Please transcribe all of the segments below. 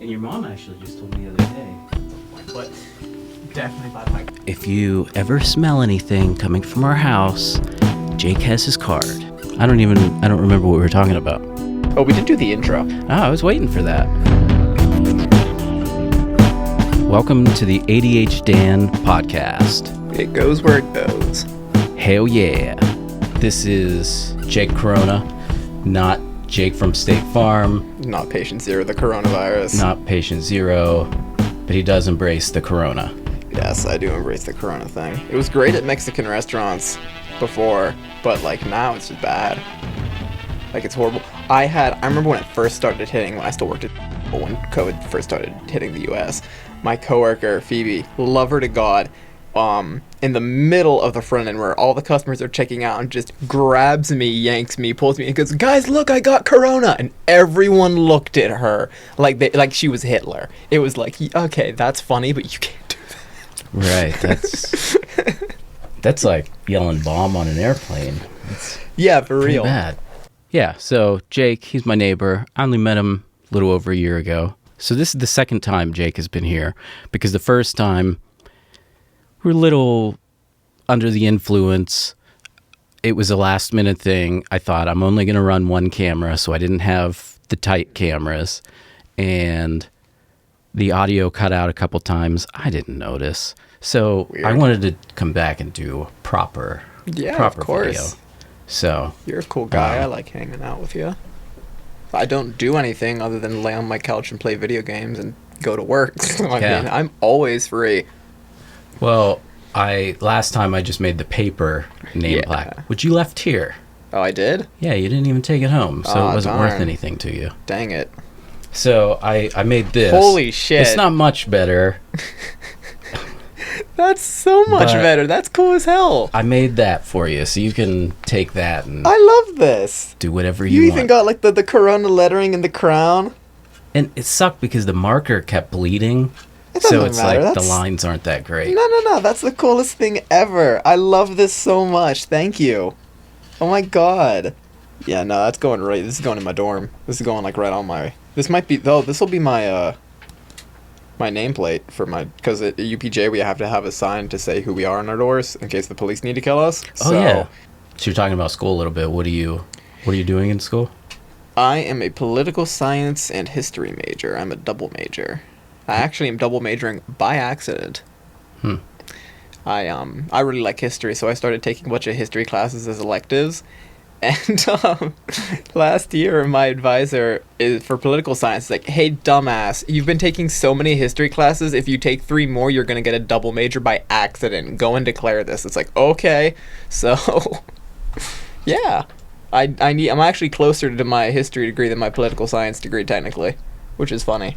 And your mom actually just told me the other day. But definitely by like. If you ever smell anything coming from our house, Jake has his card. I don't remember what we were talking about. Oh, we didn't do the intro. Oh, I was waiting for that. Welcome to the ADHDan podcast. It goes where it goes. Hell yeah. This is Jake Corona, not Jake from State Farm. Not patient zero, the coronavirus. Not patient zero, but he does embrace the corona. Yes, I do embrace the corona thing. It was great at Mexican restaurants before, but like now it's just bad. Like it's horrible. I remember when it first started hitting, when I still worked at when COVID first started hitting the US, my coworker, Phoebe, love her to God, in the middle of the front end where all the customers are checking out and just grabs me, yanks me, pulls me, and goes, "Guys, look, I got corona!" And everyone looked at her like she was Hitler. It was like, okay, that's funny, but you can't do that. Right, that's like yelling bomb on an airplane. Yeah, for real. Bad. Yeah, so Jake, he's my neighbor. I only met him a little over a year ago. So this is the second time Jake has been here, because the first time we were a little under the influence. It was a last minute thing. I thought I'm only going to run one camera, so I didn't have the tight cameras, and the audio cut out a couple times. I didn't notice. So weird. I wanted to come back and do proper of course. Video. So you're a cool guy. I like hanging out with you. I don't do anything other than lay on my couch and play video games and go to work. So I mean, I'm always free. Well, last time I just made the paper name plaque, which you left here. Oh, I did? Yeah, you didn't even take it home, so it wasn't worth anything to you. Dang it. So I made this. Holy shit. It's not much better. That's so much better. That's cool as hell. I made that for you, so you can take that and... I love this. Do whatever you want. You even got like the Corona lettering in the crown. And it sucked because the marker kept bleeding. So it's matter. Like the lines aren't that great. No. That's the coolest thing ever. I love this so much. Thank you. Oh my god. Yeah, no, that's going right. This is going in my dorm. This is going like right on my... This might be... Oh, this will be my... my nameplate for my... Because at UPJ we have to have a sign to say who we are on our doors in case the police need to kill us. Oh, yeah. So you're talking about school a little bit. What are you doing in school? I am a political science and history major. I'm a double major. I actually am double majoring by accident. I really like history, so I started taking a bunch of history classes as electives. And last year, my advisor for political science is like, "Hey, dumbass, you've been taking so many history classes. If you take 3 more, you're going to get a double major by accident. Go and declare this." It's like, okay. So, yeah. I'm actually closer to my history degree than my political science degree, technically, which is funny.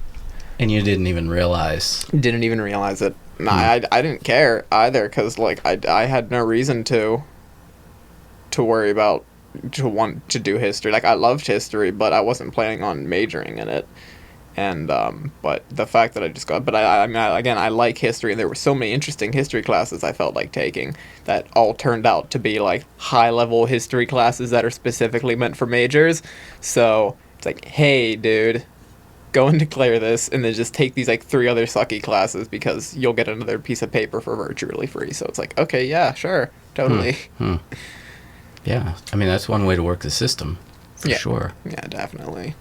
And you didn't even realize? Didn't even realize it. No, I didn't care either, because like I had no reason to worry about to want to do history. Like I loved history, but I wasn't planning on majoring in it. And but the fact that I just got, but I mean, again, I like history, and there were so many interesting history classes I felt like taking that all turned out to be like high level history classes that are specifically meant for majors. So it's like, hey, dude, go and declare this, and then just take these like 3 other sucky classes because you'll get another piece of paper for virtually free. So it's like, okay, yeah, sure, totally. Yeah, I mean, that's one way to work the system, for sure. Yeah, definitely.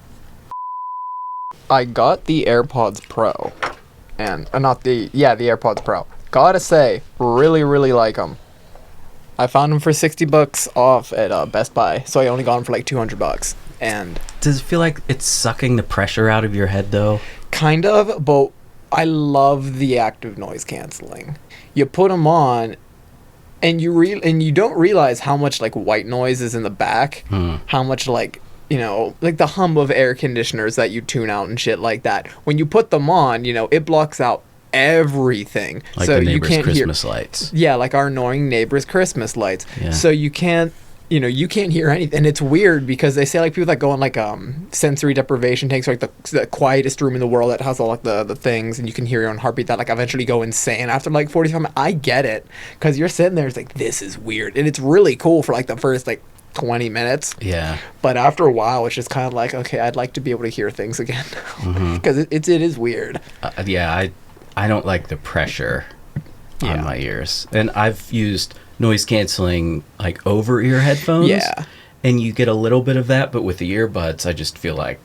I got the AirPods Pro, and the AirPods Pro. Gotta say, really, really like them. I found them for $60 off at Best Buy, so I only got them for like $200. And does it feel like it's sucking the pressure out of your head, though? Kind of, but I love the active noise canceling. You put them on, and you don't realize how much like white noise is in the back, how much like, you know, like the hum of air conditioners that you tune out and shit like that. When you put them on, you know, it blocks out everything. Like so the neighbor's you can't Christmas lights. Yeah, like our annoying neighbor's Christmas lights. Yeah. So you can't hear anything. And it's weird because they say like people that go on like sensory deprivation tanks, like the quietest room in the world that has all like the things, and you can hear your own heartbeat, that like eventually go insane after like 45 minutes. I get it, because you're sitting there, it's like, this is weird. And it's really cool for like the first like 20 minutes. Yeah. But after a while, it's just kind of like, okay, I'd like to be able to hear things again. Because it is weird. Yeah, I don't like the pressure on my ears. And I've used noise canceling like over ear headphones. Yeah. And you get a little bit of that, but with the earbuds, I just feel like...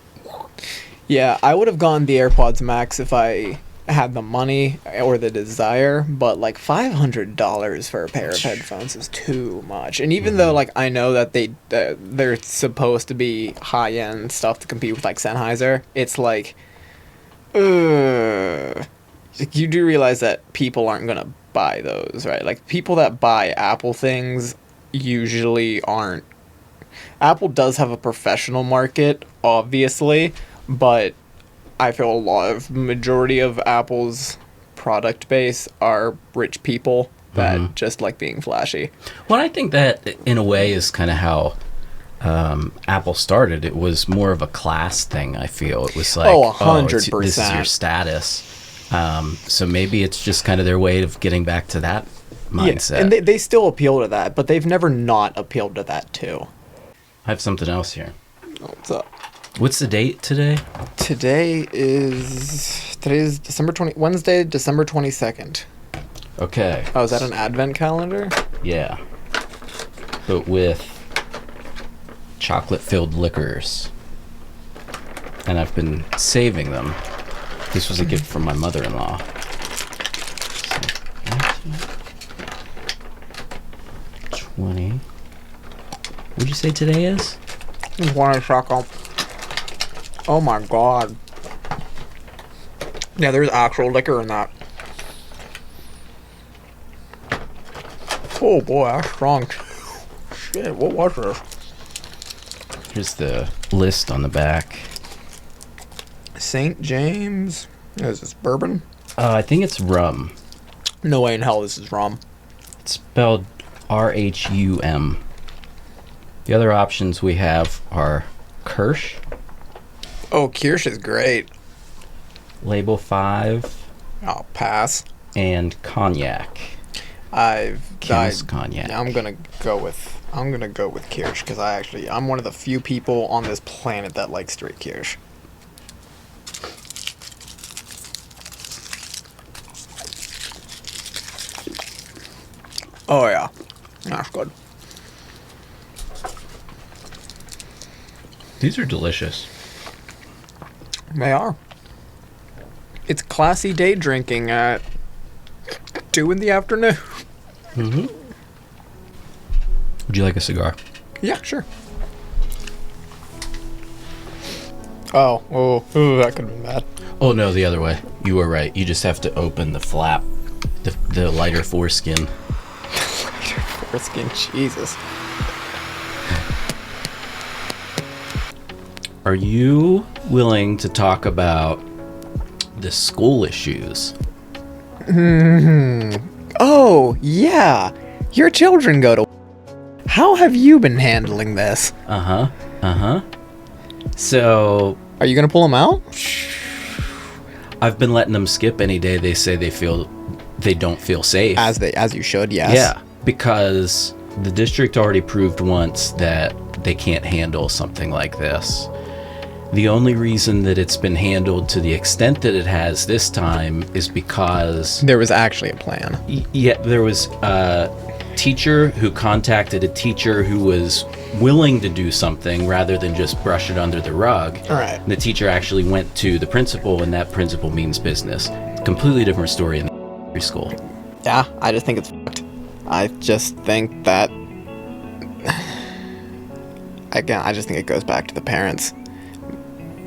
Yeah, I would have gone the AirPods Max if I had the money or the desire, but like $500 for a pair of headphones is too much. And even though like I know that they're supposed to be high-end stuff to compete with like Sennheiser, it's like you do realize that people aren't going to buy those, right? Like people that buy Apple things usually aren't. Apple does have a professional market, obviously, but I feel majority of Apple's product base are rich people that just like being flashy. Well, I think that in a way is kind of how Apple started. It was more of a class thing, I feel. It was like, 100%. This is your status. So maybe it's just kind of their way of getting back to that mindset. Yeah, and they still appeal to that, but they've never not appealed to that too. I have something else here. What's up? What's the date today? Today is Wednesday, December 22nd. Okay. Oh, is that an advent calendar? Yeah. But with chocolate-filled liquors. And I've been saving them. This was a gift from my mother-in-law. So, 20. What'd you say today is? One chocolate. Oh my god. Yeah, there's actual liquor in that. Oh boy, that's strong. Shit, what was this? Here's the list on the back. St. James. Is this bourbon? I think it's rum. No way in hell this is rum. It's spelled R-H-U-M. The other options we have are Kirsch. Oh, Kirsch is great. Label 5. I'll pass. And Cognac. Cognac. Cognac. I'm gonna go with Kirsch because I'm one of the few people on this planet that likes straight Kirsch. Oh yeah, that's good. These are delicious. They are. It's classy day drinking at 2 in the afternoon. Mm-hmm. Would you like a cigar? Yeah, sure. Oh, that could have been bad. Oh, no, the other way. You were right. You just have to open the flap, the lighter foreskin. Lighter foreskin, Jesus. Are you willing to talk about the school issues? Oh, yeah. Your children go to... How have you been handling this? So... Are you going to pull them out? I've been letting them skip any day they say they don't feel safe. As you should, yes. Yeah, because the district already proved once that they can't handle something like this. The only reason that it's been handled to the extent that it has this time is because... There was actually a plan. Yeah, there was a teacher who contacted a teacher who was willing to do something rather than just brush it under the rug. All right. And the teacher actually went to the principal, and that principal means business. Completely different story in the school. Yeah, I just think it's fucked. I just think that... Again, I just think it goes back to the parents.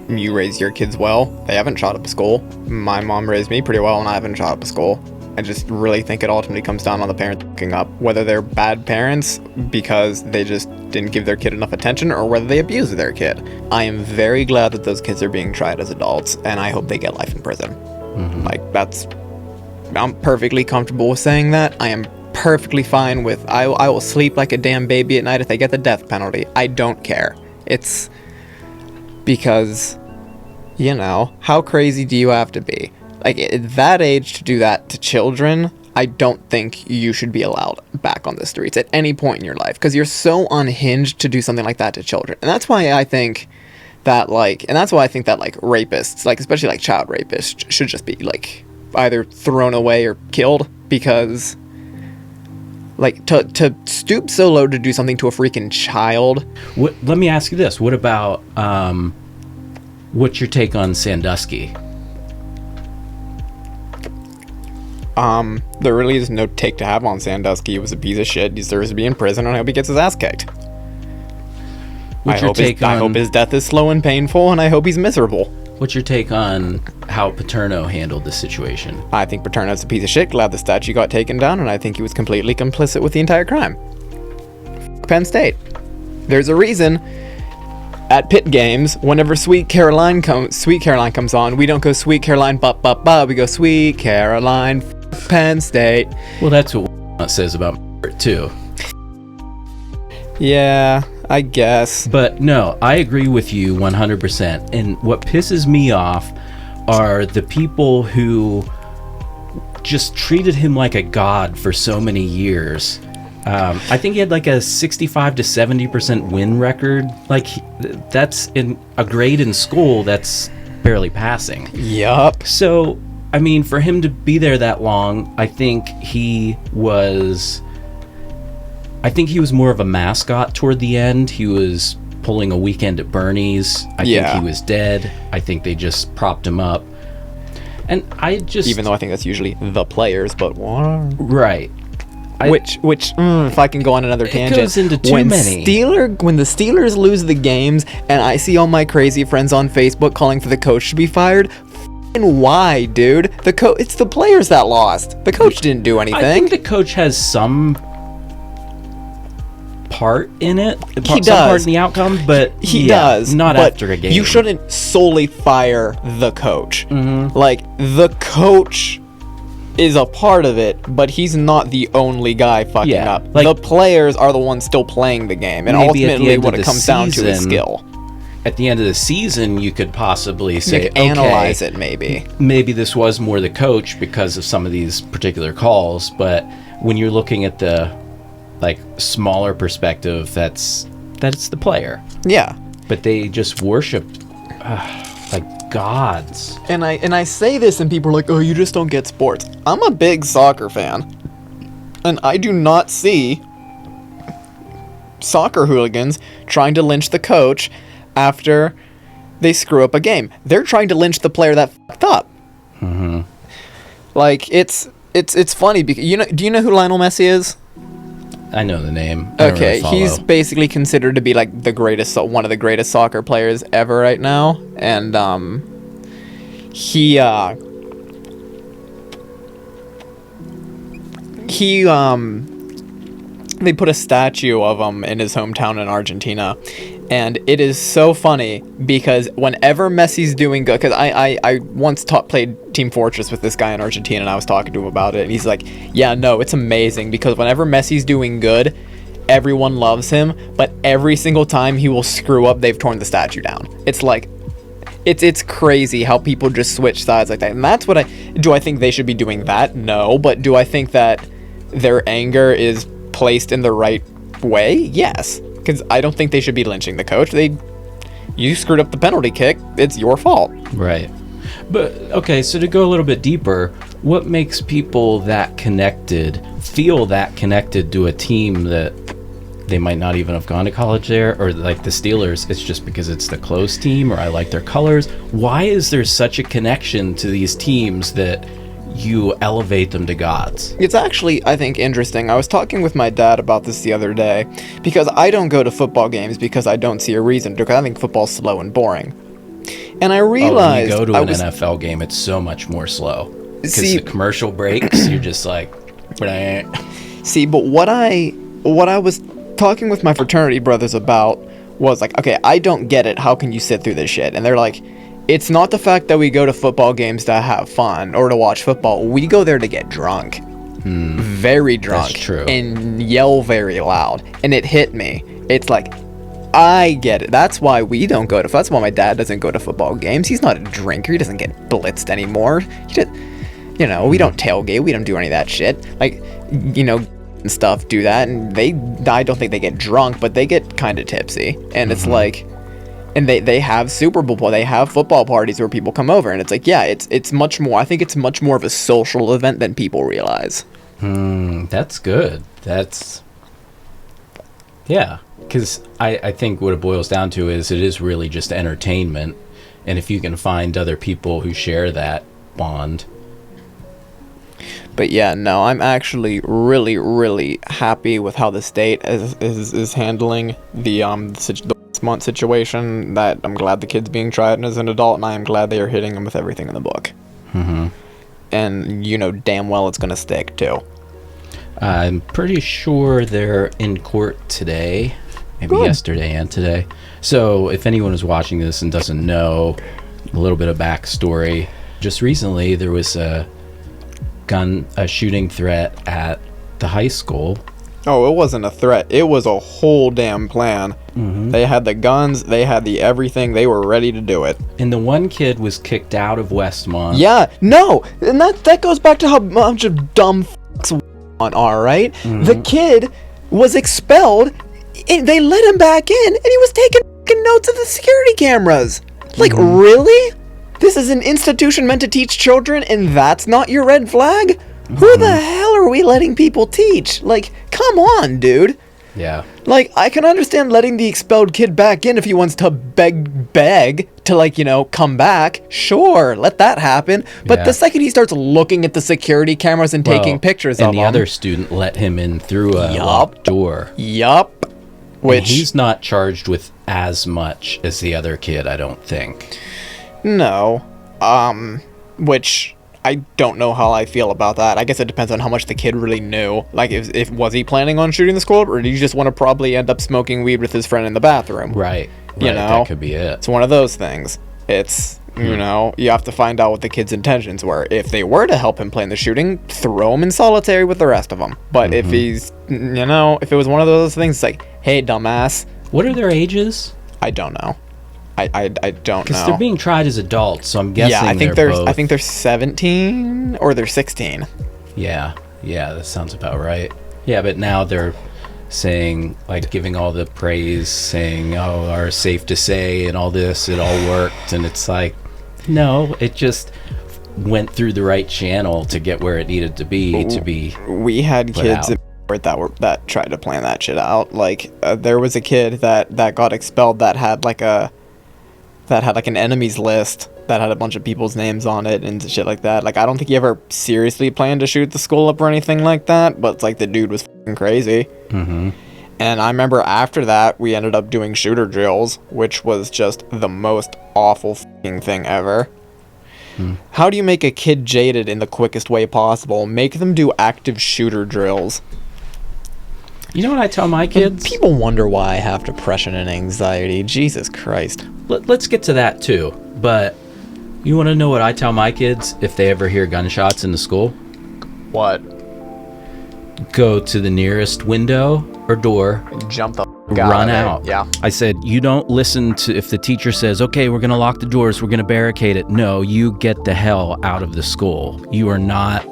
You raise your kids well. They haven't shot up a school. My mom raised me pretty well, and I haven't shot up a school. I just really think it ultimately comes down on the parents looking up, whether they're bad parents because they just didn't give their kid enough attention or whether they abuse their kid. I am very glad that those kids are being tried as adults, and I hope they get life in prison. Mm-hmm. I'm perfectly comfortable with saying that. I am perfectly fine with, I will sleep like a damn baby at night if they get the death penalty. I don't care. It's because, how crazy do you have to be? Like, at that age to do that to children, I don't think you should be allowed back on the streets at any point in your life, because you're so unhinged to do something like that to children. And that's why I think that rapists, like especially like child rapists, should just be like either thrown away or killed, because like to stoop so low to do something to a freaking child. Let me ask you this: what about what's your take on Sandusky? There really is no take to have on Sandusky. He was a piece of shit. He deserves to be in prison, and I hope he gets his ass kicked. I hope his death is slow and painful, and I hope he's miserable. What's your take on how Paterno handled the situation? I think Paterno's a piece of shit. Glad the statue got taken down, and I think he was completely complicit with the entire crime. Penn State. There's a reason at pit games, whenever Sweet Caroline comes on, we don't go Sweet Caroline, ba. We go Sweet Caroline, Penn State. Well, that's what it says about it too. Yeah, I guess. But no, I agree with you 100%. And what pisses me off are the people who just treated him like a god for so many years. I think he had like a 65 to 70% win record. Like, that's in a grade in school that's barely passing. Yup. So, I mean, for him to be there that long, I think he was more of a mascot toward the end. He was pulling a Weekend at Bernie's. I think he was dead. I think they just propped him up. And even though I think that's usually the players, but what? Right. If I can go on another tangent, it goes into too many. When the Steelers lose the games, and I see all my crazy friends on Facebook calling for the coach to be fired, and why, dude? It's the players that lost. The coach didn't do anything. I think the coach has some part in it. He does. Some part in the outcome, but he does. Not but after a game. You shouldn't solely fire the coach. Mm-hmm. Like, the coach is a part of it, but he's not the only guy fucking up. Like, the players are the ones still playing the game, and ultimately what it comes down to is skill. At the end of the season, you could possibly say, analyze it, maybe. Maybe this was more the coach because of some of these particular calls, but when you're looking at the smaller perspective, that's the player. Yeah. But they just worship like gods. And I say this, and people are like, "Oh, you just don't get sports." I'm a big soccer fan, and I do not see soccer hooligans trying to lynch the coach after they screw up a game. They're trying to lynch the player that fucked up. Mm-hmm. Like, it's funny because do you know who Lionel Messi is? I know the name. Okay, he's basically considered to be like one of the greatest soccer players ever right now, and they put a statue of him in his hometown in Argentina, and it is so funny because whenever Messi's doing good, because I once played Team Fortress with this guy in Argentina, and I was talking to him about it, and he's like, yeah, no, it's amazing because whenever Messi's doing good, everyone loves him, but every single time he will screw up, they've torn the statue down. It's like, it's crazy how people just switch sides like that. And that's what do I think they should be doing that? No. But do I think that their anger is placed in the right way? Yes. Because I don't think they should be lynching the coach. You screwed up the penalty kick. It's your fault. Right. But, okay, so to go a little bit deeper, what makes people feel that connected to a team that they might not even have gone to college there? Or like the Steelers, it's just because it's the close team, or I like their colors. Why is there such a connection to these teams that you elevate them to gods? It's actually, I think, interesting. I was talking with my dad about this the other day, because I don't go to football games because I don't see a reason to, because I think football's slow and boring. And I realized when you go to an NFL game, it's so much more slow. Because the commercial breaks, you're just like, bleh. See, but what I was talking with my fraternity brothers about was like, okay, I don't get it. How can you sit through this shit? And they're like, it's not the fact that we go to football games to have fun or to watch football. We go there to get drunk. Very drunk. That's true. And yell very loud. And it hit me. It's like, I get it. That's why we don't go to. That's why my dad doesn't go to football games. He's not a drinker. He doesn't get blitzed anymore. You know, we don't tailgate, we don't do any of that shit. Like, you know, and stuff do that, and I don't think they get drunk, but they get kind of tipsy. And it's like, and they have Super Bowl, they have football parties where people come over, and it's like, yeah, it's much more, I think it's much more of a social event than people realize. That's good. Yeah, because I think what it boils down to is it is really just entertainment, and if you can find other people who share that bond. But yeah, no, I'm actually really, really happy with how the state is handling the month situation. That I'm glad the kid's being tried as an adult, and I am glad they are hitting him with everything in the book. And you know damn well it's gonna stick too. I'm pretty sure they're in court today, maybe yesterday and today. So if anyone is watching this and doesn't know a little bit of backstory, just recently there was a shooting threat at the high school. Oh, it wasn't a threat. It was a whole damn plan. They had the guns, they had the everything, they were ready to do it. And the one kid was kicked out of Westmont. Yeah, no, and that goes back to how much of dumb fucks are, right? The kid was expelled, and they let him back in, and he was taking fucking notes of the security cameras. Like, really? This is an institution meant to teach children, and that's not your red flag? Who the hell are we letting people teach? Like, come on, dude. Yeah. Like, I can understand letting the expelled kid back in if he wants to beg to, like, you know, come back. Sure, let that happen. But the second he starts looking at the security cameras and taking pictures of them... And the other student let him in through a locked door. Yup. Which... And he's not charged with as much as the other kid, I don't think. No. Which... I don't know how I feel about that. I guess it depends on how much the kid really knew. Like, if was he planning on shooting the school up, or did he just want to probably end up smoking weed with his friend in the bathroom? Right. You know? That could be it. It's one of those things. It's, you know, you have to find out what the kid's intentions were. If they were to help him plan the shooting, throw him in solitary with the rest of them. But if he's, you know, if it was one of those things, it's like, hey, dumbass. What are their ages? I don't know. I don't know. Because they're being tried as adults, so I'm guessing I think they're 17 or they're 16. Yeah, that sounds about right. Yeah, but now they're saying, like, giving all the praise, saying, oh, are safe to say, and all this, it all worked, and it's like, no, it just went through the right channel to get where it needed to be. We had kids that tried to plan that shit out. Like, there was a kid that got expelled that had like an enemies list that had a bunch of people's names on it and shit like that. Like, I don't think he ever seriously planned to shoot the school up or anything like that, but it's like the dude was fucking crazy. And I remember after that, we ended up doing shooter drills, which was just the most awful fucking thing ever. How do you make a kid jaded in the quickest way possible? Make them do active shooter drills. You know what I tell my kids? People wonder why I have depression and anxiety. Jesus Christ. Let's get to that too. But you want to know what I tell my kids if they ever hear gunshots in the school? What? Go to the nearest window or door. Jump the run out. Yeah. I said, you don't listen to if the teacher says, okay, we're going to lock the doors, we're going to barricade it. No, you get the hell out of the school. You are not...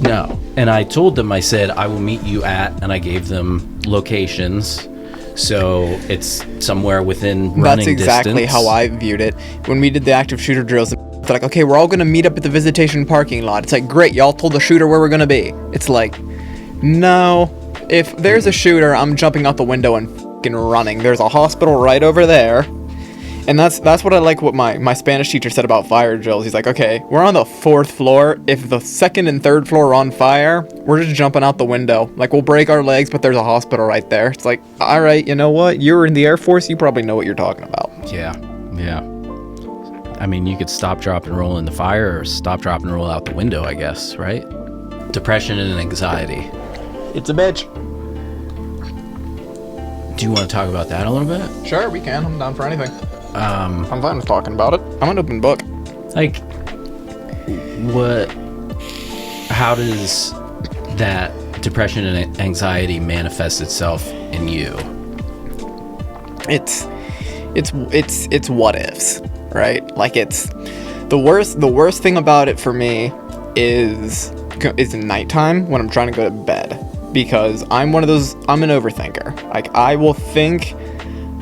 No. And I told them, I said, I will meet you at, and I gave them locations. So it's somewhere within running distance. That's exactly how I viewed it. When we did the active shooter drills, they're like, okay, we're all going to meet up at the visitation parking lot. It's like, great, y'all told the shooter where we're going to be. It's like, no. If there's a shooter, I'm jumping out the window and fucking running. There's a hospital right over there. And that's what I like what my Spanish teacher said about fire drills. He's like, okay, we're on the 4th floor. If the 2nd and 3rd floor are on fire, we're just jumping out the window. Like, we'll break our legs, but there's a hospital right there. It's like, all right, you know what? You're in the Air Force. You probably know what you're talking about. Yeah. I mean, you could stop, drop, and roll in the fire or stop, drop, and roll out the window, I guess, right? Depression and anxiety. It's a bitch. Do you want to talk about that a little bit? Sure, we can. I'm down for anything. I'm fine with talking about it. I'm an open book. Like, how does that depression and anxiety manifest itself in you? It's what ifs, right? Like, it's The worst thing about it for me is nighttime when I'm trying to go to bed, because I'm an overthinker. Like, I will think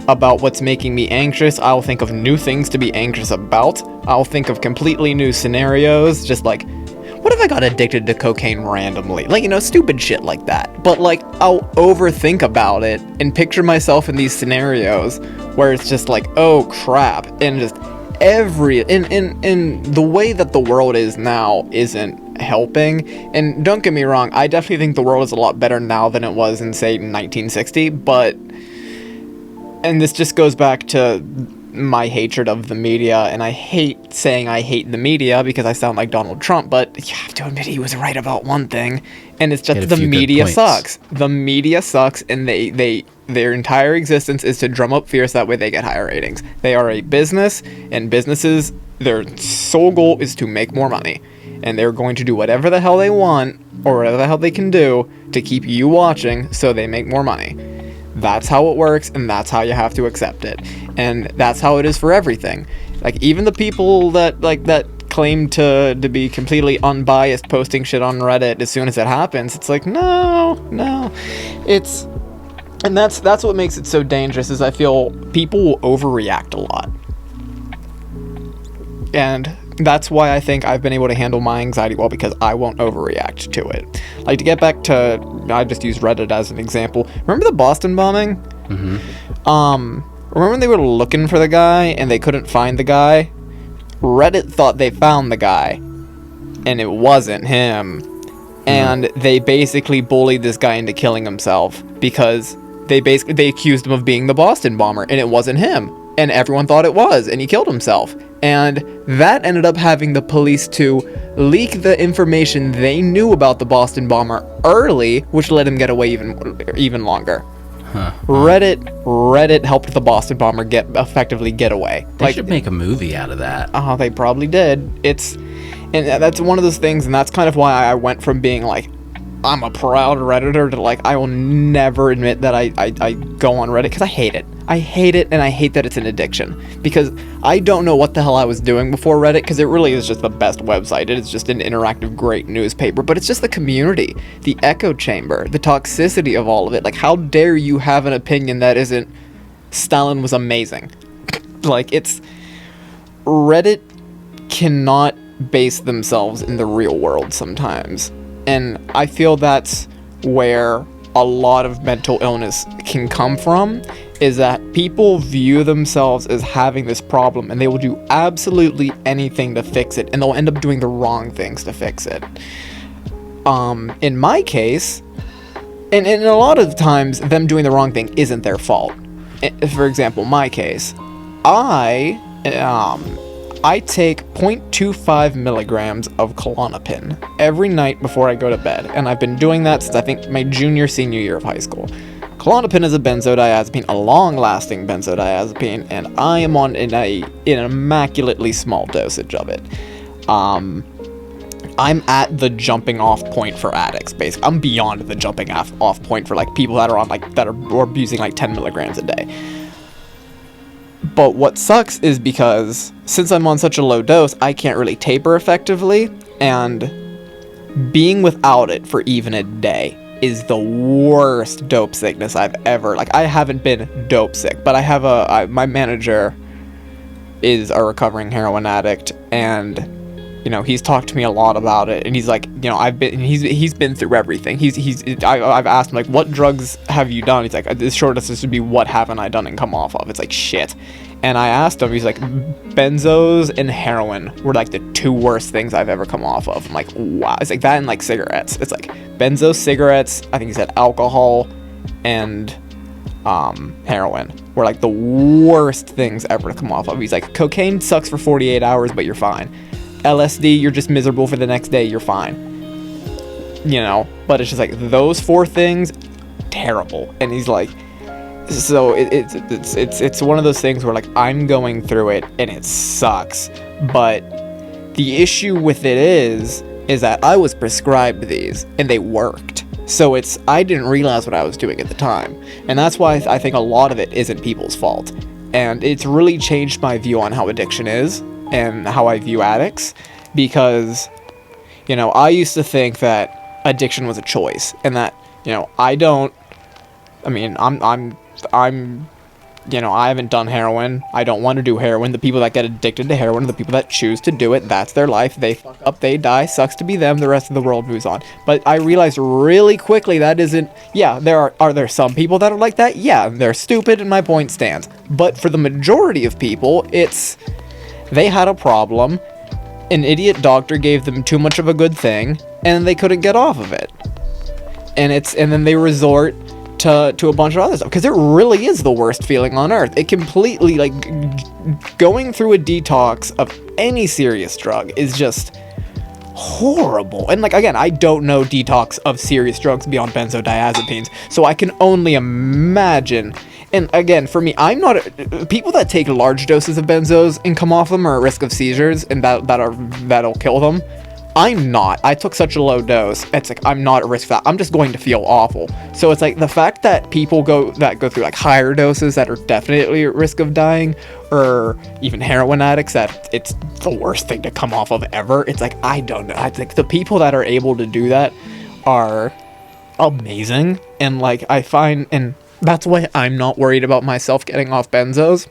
about what's making me anxious. I'll think of new things to be anxious about. I'll think of completely new scenarios, just like, what if I got addicted to cocaine randomly? Like, stupid shit like that. But, like, I'll overthink about it and picture myself in these scenarios where it's just like, oh crap, and just in the way that the world is now isn't helping. And don't get me wrong, I definitely think the world is a lot better now than it was in, say, 1960, but, and this just goes back to my hatred of the media, and I hate saying I hate the media because I sound like Donald Trump, but you have to admit he was right about one thing, and it's just the media sucks. The media sucks, and their entire existence is to drum up fear so that way they get higher ratings. They are a business, and businesses, their sole goal is to make more money, and they're going to do whatever the hell they want, or whatever the hell they can do to keep you watching so they make more money. That's how it works, and that's how you have to accept it. And that's how it is for everything. Like, even the people that claim to be completely unbiased, posting shit on Reddit as soon as it happens, it's like, no. And that's what makes it so dangerous, is I feel people will overreact a lot. And that's why I think I've been able to handle my anxiety well, because I won't overreact to it. Like, to get back to, I just used Reddit as an example. Remember the Boston bombing? Mm-hmm. Remember when they were looking for the guy and they couldn't find the guy? Reddit thought they found the guy, and it wasn't him. And they basically bullied this guy into killing himself because they accused him of being the Boston bomber, and it wasn't him. And everyone thought it was, and he killed himself. And that ended up having the police to leak the information they knew about the Boston bomber early, which let him get away even longer. Huh. Reddit helped the Boston bomber effectively get away. They should make a movie out of that. Oh, they probably did. And that's one of those things, and that's kind of why I went from being like, I'm a proud Redditor, to like, I will never admit that I go on Reddit, because I hate it. I hate it, and I hate that it's an addiction, because I don't know what the hell I was doing before Reddit, because it really is just the best website. It is just an interactive, great newspaper, but it's just the community, the echo chamber, the toxicity of all of it. Like, how dare you have an opinion that isn't, Stalin was amazing? Like, Reddit cannot base themselves in the real world sometimes. And I feel that's where a lot of mental illness can come from, is that people view themselves as having this problem, and they will do absolutely anything to fix it, and they'll end up doing the wrong things to fix it. In my case, and a lot of times, them doing the wrong thing isn't their fault. For example, my case, I take 0.25 milligrams of Klonopin every night before I go to bed, and I've been doing that since I think my senior year of high school. Klonopin is a benzodiazepine, a long-lasting benzodiazepine, and I am on an immaculately small dosage of it. I'm at the jumping off point for addicts, basically. I'm beyond the jumping off point for like people that are abusing like 10 milligrams a day. But what sucks is because since I'm on such a low dose, I can't really taper effectively, and being without it for even a day is the worst dope sickness I've ever, like, I haven't been dope sick, but I have my manager is a recovering heroin addict, and he's talked to me a lot about it, and he's like, he's been through everything. I've asked him, like, what drugs have you done? He's like, the shortest this would be, what haven't I done and come off of? It's like, shit. And I asked him, he's like, benzos and heroin were like the two worst things I've ever come off of. I'm like, wow. It's like that and like cigarettes. It's like benzos, cigarettes, I think he said alcohol, and heroin were like the worst things ever to come off of. He's like, cocaine sucks for 48 hours, but you're fine. LSD, you're just miserable for the next day, you're fine. But it's just like, those four things, terrible. And he's like, so it's one of those things where like, I'm going through it and it sucks, but the issue with it is that I was prescribed these and they worked. So I didn't realize what I was doing at the time. And that's why I think a lot of it isn't people's fault. And it's really changed my view on how addiction is. and how I view addicts, because, you know, I used to think that addiction was a choice, and that, you know, I haven't done heroin. I don't want to do heroin. The people that get addicted to heroin are the people that choose to do it. That's their life. They fuck up, they die. Sucks to be them. The rest of the world moves on. But I realized really quickly that isn't... Yeah, are there some people that are like that? Yeah, they're stupid, and my point stands. But for the majority of people, it's... They had a problem. An idiot doctor gave them too much of a good thing, and they couldn't get off of it. And then they resort to a bunch of other stuff, because it really is the worst feeling on earth. It completely, like, going through a detox of any serious drug is just horrible. And, like, again, I don't know detox of serious drugs beyond benzodiazepines, so I can only imagine. And again, for me, I'm not people that take large doses of benzos and come off them are at risk of seizures, and that'll kill them. I'm not. I took such a low dose. It's like, I'm not at risk for that. I'm just going to feel awful. So it's like the fact that people go through like higher doses that are definitely at risk of dying, or even heroin addicts that it's the worst thing to come off of ever. It's like, I don't know. I think the people that are able to do that are amazing. And like, I find, and that's why I'm not worried about myself getting off benzos,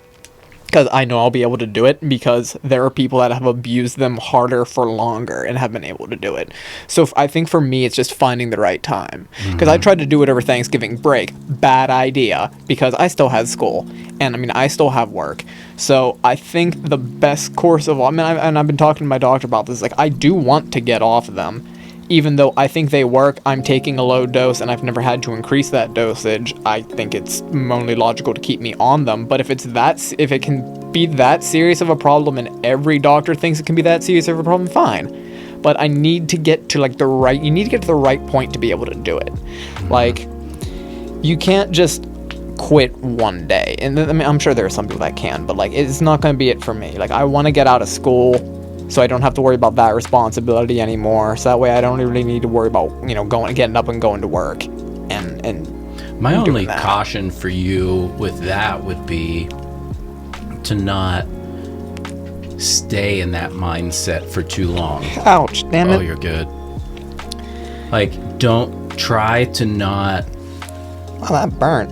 because I know I'll be able to do it, because there are people that have abused them harder for longer and have been able to do it. So I think for me, it's just finding the right time. Because I tried to do it over Thanksgiving break. Bad idea, because I still had school. And I mean, I still have work. So I think the best course of all, I mean, I've been talking to my doctor about this, like, I do want to get off of them. Even though I think they work, I'm taking a low dose and I've never had to increase that dosage. I think it's only logical to keep me on them. But if it can be that serious of a problem and every doctor thinks it can be that serious of a problem, fine. But I need to get to like you need to get to the right point to be able to do it. Like, you can't just quit one day. And I mean, I'm sure there are some people that can, but like, it's not going to be it for me. Like, I want to get out of school, so I don't have to worry about that responsibility anymore. So that way I don't really need to worry about, you know, getting up and going to work. And my only caution for you with that would be to not stay in that mindset for too long. Ouch, damn it. Oh, you're good. Like, don't try to not... Oh, that burnt.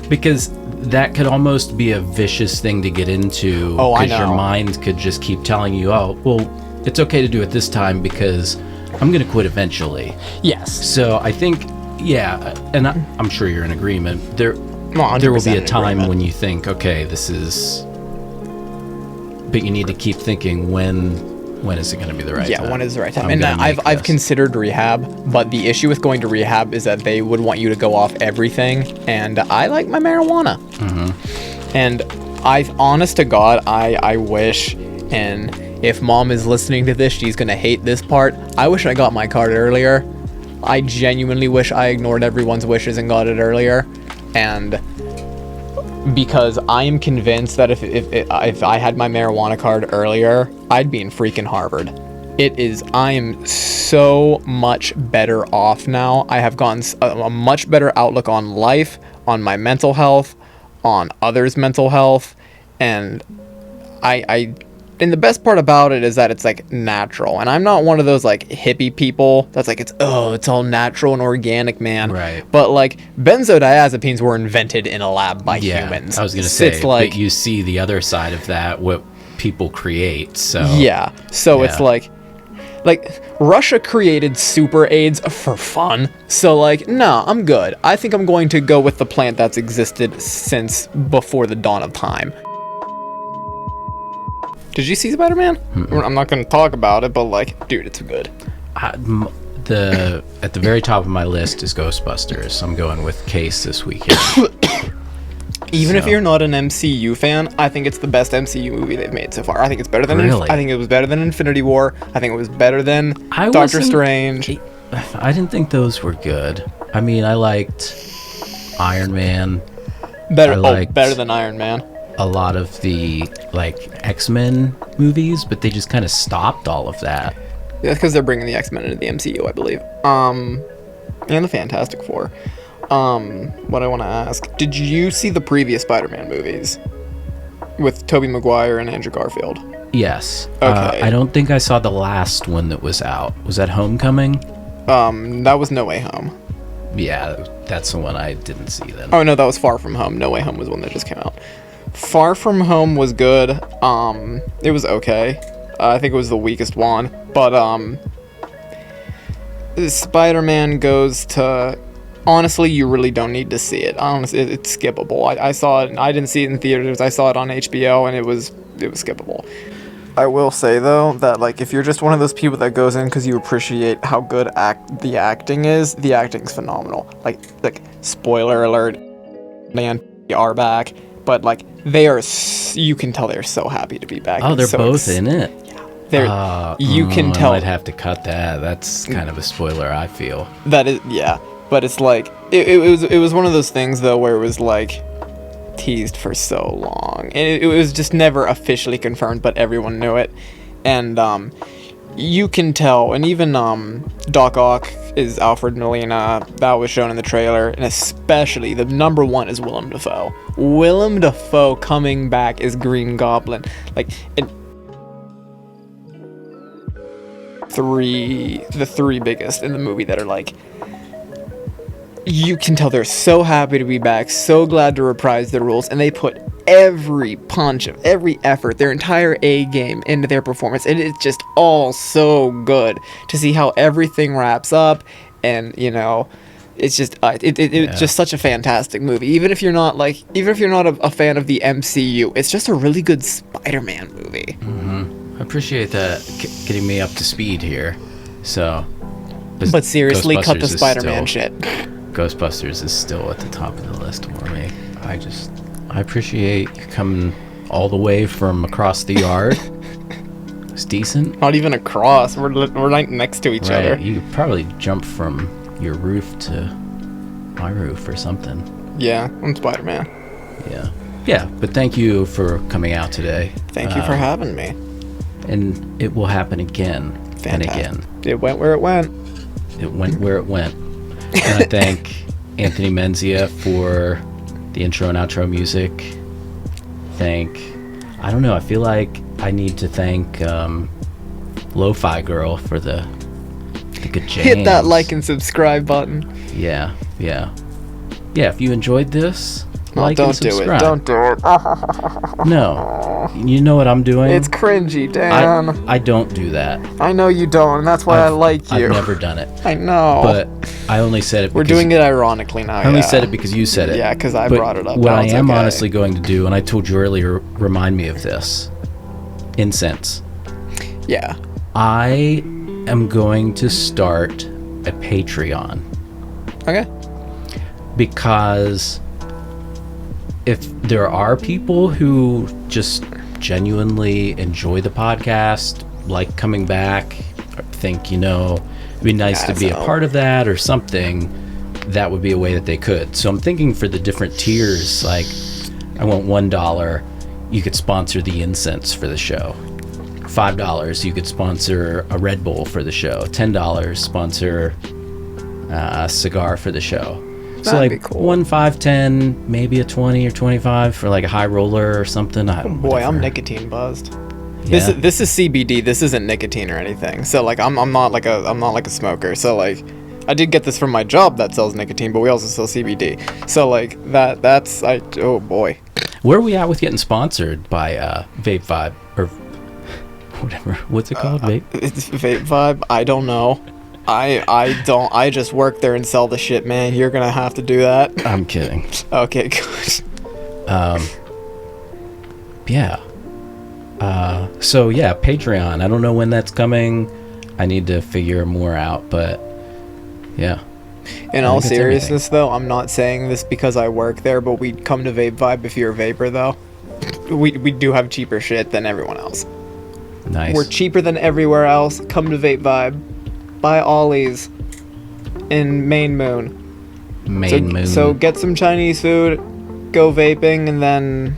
Because that could almost be a vicious thing to get into. Oh, I know. Because your mind could just keep telling you, oh, well, it's okay to do it this time because I'm going to quit eventually. Yes. So I think, yeah, and I'm sure you're in agreement. There will be a time when you think, okay, this is... But you need to keep thinking, when is it going to be the right time? Yeah, when is the right time? And I've considered rehab, but the issue with going to rehab is that they would want you to go off everything, and I like my marijuana. Mm-hmm. And honest to God, I wish, and if Mom is listening to this, she's going to hate this part, I wish I got my card earlier. I genuinely wish I ignored everyone's wishes and got it earlier, and... because I am convinced that if I had my marijuana card earlier, I'd be in freaking Harvard. I am so much better off now. I have gotten a much better outlook on life, on my mental health, on others' mental health, and and the best part about it is that it's like natural, and I'm not one of those like hippie people that's like, it's all natural and organic, man. Right. But like, benzodiazepines were invented in a lab by humans. I was gonna say, it's like, but you see the other side of that, what people create. So yeah, so yeah. It's like Russia created super AIDS for fun. So like, no, I'm good. I think I'm going to go with the plant that's existed since before the dawn of time. Did you see Spider-Man? Mm-mm. I'm not going to talk about it, but like, dude, it's good. At the very top of my list is Ghostbusters. I'm going with Case this weekend. Even if you're not an MCU fan, I think it's the best MCU movie they've made so far. I think it's better than really? I think it was better than Infinity War. I think it was better than Doctor Strange. I didn't think those were good. I mean, I liked Iron Man. Better than Iron Man. A lot of the like X-Men movies, but they just kind of stopped all of that. Yeah, because they're bringing the X-Men into the MCU, I believe. And the Fantastic Four. What I want to ask, did you see the previous Spider-Man movies? with Tobey Maguire and Andrew Garfield. Yes. Okay. I don't think I saw the last one that was out. Was that Homecoming? That was No Way Home. Yeah, that's the one I didn't see then. Oh no, that was Far From Home. No Way Home was one that just came out. Far From Home was good. It was okay. I think it was the weakest one, but Spider-Man goes to. Honestly, you really don't need to see it. Honestly, it's skippable. I saw it. I didn't see it in theaters. I saw it on HBO, and it was skippable. I will say though that like if you're just one of those people that goes in because you appreciate how good the acting is, the acting's phenomenal. Like spoiler alert, they are back, but like they are. You can tell they're so happy to be back. Oh, they're so both in it. You can tell. I might have to cut that. That's kind of a spoiler. I feel that is but it's like it was one of those things though where it was like teased for so long, and it was just never officially confirmed, but everyone knew it, and you can tell, and even Doc Ock is Alfred Molina. That was shown in the trailer, and especially the number one is Willem Dafoe. Willem Dafoe coming back as Green Goblin, like the three biggest in the movie that are like. You can tell they're so happy to be back, so glad to reprise their roles, and they put every punch of every effort, their entire A game into their performance, and it's just all so good to see how everything wraps up, and it's just it's just such a fantastic movie. Even if you're not a fan of the MCU, it's just a really good Spider-Man movie. I appreciate that getting me up to speed here. So, but seriously, cut the Spider-Man shit. Ghostbusters is still at the top of the list for me. I appreciate you coming all the way from across the yard. It's decent. Not even across. We're right next to each other. You could probably jump from your roof to my roof or something. Yeah, I'm Spider-Man. Yeah, but thank you for coming out today. Thank you for having me. And it will happen again and again. It went where it went. It went where it went. And I thank Anthony Menzia for the intro and outro music. I don't know, I feel like I need to thank Lo-Fi Girl for the good jams. Hit that like and subscribe button. Yeah, if you enjoyed this, like and subscribe. Don't do it. No. You know what I'm doing? It's cringy, Dan. I don't do that. I know you don't, and that's why I like you. I've never done it. I know. But I only said it because... We're doing it ironically now, I only said it because you said it. Yeah, because I brought it up. What I am honestly going to do, and I told you earlier, remind me of this. Incense. Yeah. I am going to start a Patreon. Okay. Because if there are people who just genuinely enjoy the podcast, like coming back, think, it'd be nice to be a part of that or something, that would be a way that they could. So I'm thinking for the different tiers, like I want $1, you could sponsor the incense for the show. $5, you could sponsor a Red Bull for the show. $10, sponsor a cigar for the show. So That'd like be cool. 1, 5, 10, maybe a 20 or 25 for like a high roller or something. Oh boy, I'm nicotine buzzed. Yeah. This is CBD. This isn't nicotine or anything. So like I'm not like a smoker. So like I did get this from my job that sells nicotine, but we also sell CBD. So like oh boy. Where are we at with getting sponsored by Vape Vibe or whatever? What's it called? Vape? It's Vape Vibe. I don't know. I just work there and sell the shit, man. You're gonna have to do that. I'm kidding. Okay, good. Yeah. So yeah, Patreon. I don't know when that's coming. I need to figure more out, but yeah. In all seriousness, though, I'm not saying this because I work there, but we'd come to Vape Vibe if you're a vapor, though. We do have cheaper shit than everyone else. Nice. We're cheaper than everywhere else. Come to Vape Vibe. Buy Ollie's in Main Moon. Moon. So get some Chinese food, go vaping, and then...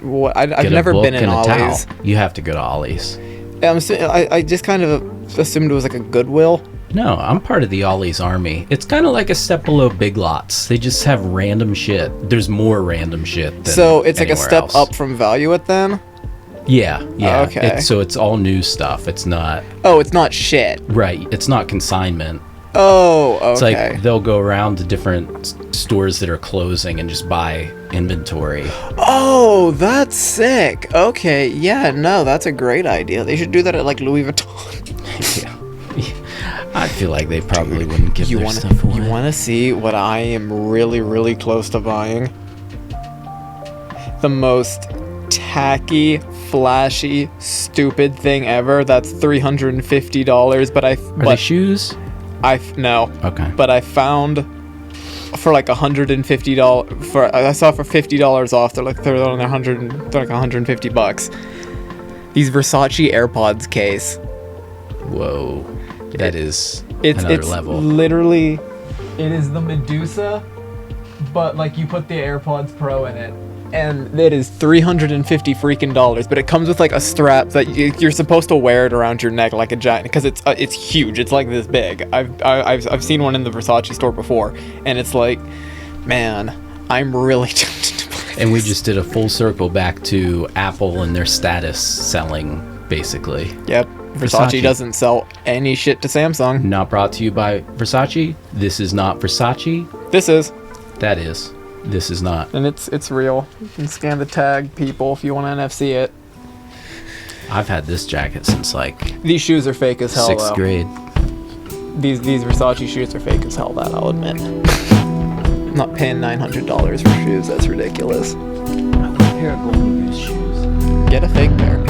What? I've never been in Ollie's. You have to go to Ollie's. I just kind of assumed it was like a Goodwill. No, I'm part of the Ollie's army. It's kind of like a step below Big Lots. They just have random shit. There's more random shit than So it's like a anywhere step else. up from Value It then? Yeah. Okay. So it's all new stuff. It's not Oh, it's not shit. right. It's not consignment. Oh, okay. It's like they'll go around to different stores that are closing and just buy inventory. Oh, that's sick. Okay, yeah, no, that's a great idea. They should do that at like Louis Vuitton. Yeah. I feel like they probably wouldn't give their stuff away. You want to see what I am really, really close to buying? The most tacky, flashy, stupid thing ever. That's $350. But Are they shoes? No. Okay. But I found for like $150 I saw for $50 off. They're like $150. These Versace AirPods case. Whoa. That is It's another level. Literally, it is the Medusa, but like you put the AirPods Pro in it, and it is $350 freaking dollars. But it comes with like a strap that you're supposed to wear it around your neck like a giant, because it's huge. It's like this big. I've seen one in the Versace store before, and it's like, man, I'm really tempted to buy And we this. just did a full circle back to Apple and their status selling, basically. Yep. Versace doesn't sell any shit to Samsung. Not brought to you by Versace. This is not Versace. This is. That is. This is not. And it's real. You can scan the tag, people, if you want to NFC it. I've had this jacket since like These shoes are fake as hell, 6th though. grade. These Versace shoes are fake as hell, that I'll admit. I'm not paying $900 for shoes, that's ridiculous. I want a pair of Golden Goose shoes. Get a fake pair.